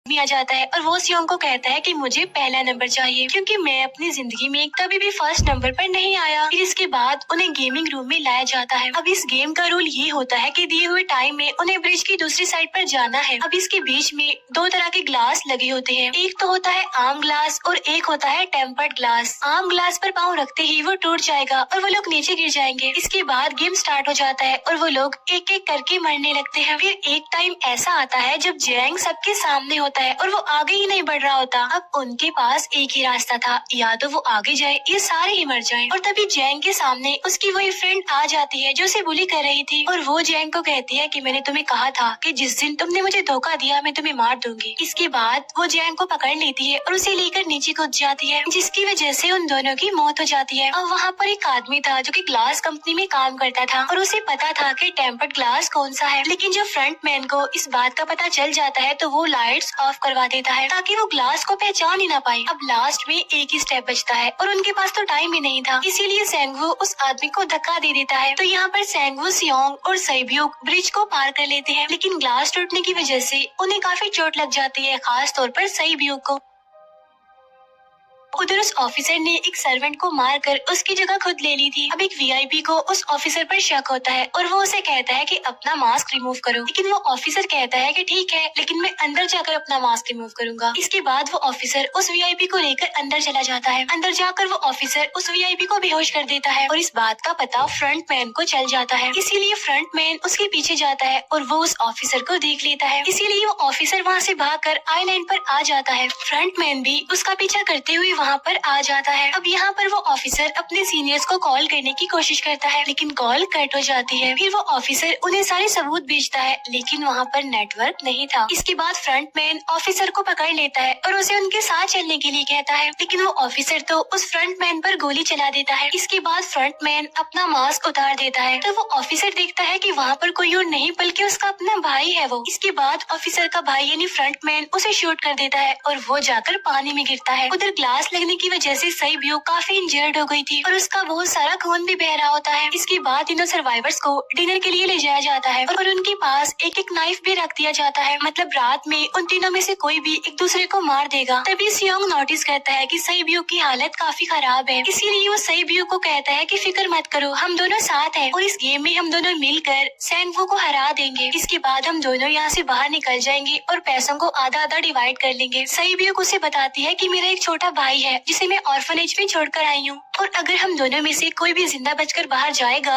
आदमी आ जाता है और वो सियोंग को कहता है कि मुझे पहला नंबर चाहिए क्योंकि मैं अपनी जिंदगी में कभी भी फर्स्ट नंबर पर नहीं आया। फिर इसके बाद उन्हें गेमिंग रूम में लाया जाता है। अब इस गेम का रूल ये होता है कि दिए हुए टाइम में उन्हें ब्रिज की दूसरी साइड पर जाना है। अब इसके बीच में दो तरह के ग्लास लगे होते हैं, एक तो होता है आम ग्लास और एक होता है टेम्पर्ड ग्लास। आम ग्लास पर पाँव रखते ही वो टूट जाएगा और वो लोग नीचे गिर जाएंगे। इसके बाद गेम स्टार्ट हो जाता है और वो लोग एक एक करके मरने लगते हैं। फिर एक टाइम ऐसा आता है जब जैंग सबके सामने होता है और वो आगे ही नहीं बढ़ रहा होता। अब उनके पास एक ही रास्ता था, या तो वो आगे जाए या सारे ही मर जाएं। और तभी जैंग के सामने उसकी वही फ्रेंड आ जाती है जो उसे बुली कर रही थी और वो जैंग को कहती है कि मैंने तुम्हें कहा था कि जिस दिन तुमने मुझे धोखा दिया मैं तुम्हें मार दूंगी। इसके बाद वो जैंग को पकड़ लेती है और उसे लेकर नीचे कूद जाती है, जिसकी वजह से उन दोनों की मौत हो जाती है। अब वहाँ पर एक आदमी था जो कि ग्लास कंपनी में काम करता था और उसे पता था कि टेम्पर्ड ग्लास कौन सा है, लेकिन जब फ्रंट मैन को इस बात का पता चल जाता है तो वो लाइट्स ऑफ करवा देता है ताकि वो ग्लास को पहचान ही ना पाए। अब लास्ट में एक ही स्टेप बचता है और उनके पास तो टाइम ही नहीं था, इसीलिए सेंगवू उस आदमी को धक्का दे देता है। तो यहाँ पर सेंगवू, सियोंग और सैब्यूक ब्रिज को पार कर लेते हैं, लेकिन ग्लास टूटने की वजह से उन्हें काफी चोट लग जाती है, खास तौर पर सैब्यूक को। उधर उस ऑफिसर ने एक सर्वेंट को मारकर उसकी जगह खुद ले ली थी। अब एक वीआईपी को उस ऑफिसर पर शक होता है और वो उसे कहता है कि अपना मास्क रिमूव करो, लेकिन वो ऑफिसर कहता है कि ठीक है, लेकिन मैं अंदर जाकर अपना मास्क रिमूव करूंगा। इसके बाद वो ऑफिसर उस वीआईपी को लेकर अंदर चला जाता है। अंदर जाकर वो ऑफिसर उस वीआईपी को बेहोश कर देता है और इस बात का पता फ्रंट मैन को चल जाता है, इसीलिए फ्रंट मैन उसके पीछे जाता है और वो उस ऑफिसर को देख लेता है, इसीलिए वो ऑफिसर वहाँ से भागकर आइलैंड पर आ जाता है। फ्रंट मैन भी उसका पीछा करते हुए वहाँ पर आ जाता है। अब यहाँ पर वो ऑफिसर अपने सीनियर्स को कॉल करने की कोशिश करता है, लेकिन कॉल कट हो जाती है। फिर वो ऑफिसर उन्हें सारे सबूत भेजता है, लेकिन वहाँ पर नेटवर्क नहीं था। इसके बाद फ्रंट मैन ऑफिसर को पकड़ लेता है और उसे उनके साथ चलने के लिए कहता है, लेकिन वो ऑफिसर तो उस फ्रंट मैन पर गोली चला देता है। इसके बाद फ्रंट मैन अपना मास्क उतार देता है तो वो ऑफिसर देखता है कि वहाँ पर कोई और नहीं बल्कि उसका अपना भाई है वो। इसके बाद ऑफिसर का भाई यानी फ्रंट मैन उसे शूट कर देता है और वो जाकर पानी में गिरता है। उधर ग्लास लगने की वजह से सैब्यूक काफी इंजर्ड हो गई थी और उसका बहुत सारा खून भी बह रहा होता है। इसके बाद इन सर्वाइवर्स को डिनर के लिए ले जाया जाता है और उनके पास एक एक नाइफ भी रख दिया जाता है, मतलब रात में उन तीनों में से कोई भी एक दूसरे को मार देगा। तभी सियोंग नोटिस करता है कि सैब्यूक की हालत काफी खराब है, इसीलिए वो सैब्यूक को कहता है कि फिक्र मत करो, हम दोनों साथ हैं और इस गेम में हम दोनों मिलकर सेंगवू को हरा देंगे। इसके बाद हम दोनों यहाँ से बाहर निकल जाएंगे और पैसों को आधा आधा डिवाइड कर लेंगे। सैब्यूक उसे बताती है कि मेरा एक छोटा भाई है जिसे मैं ऑर्फनेज में छोड़कर आई हूँ और अगर हम दोनों में से कोई भी जिंदा बचकर बाहर जाएगा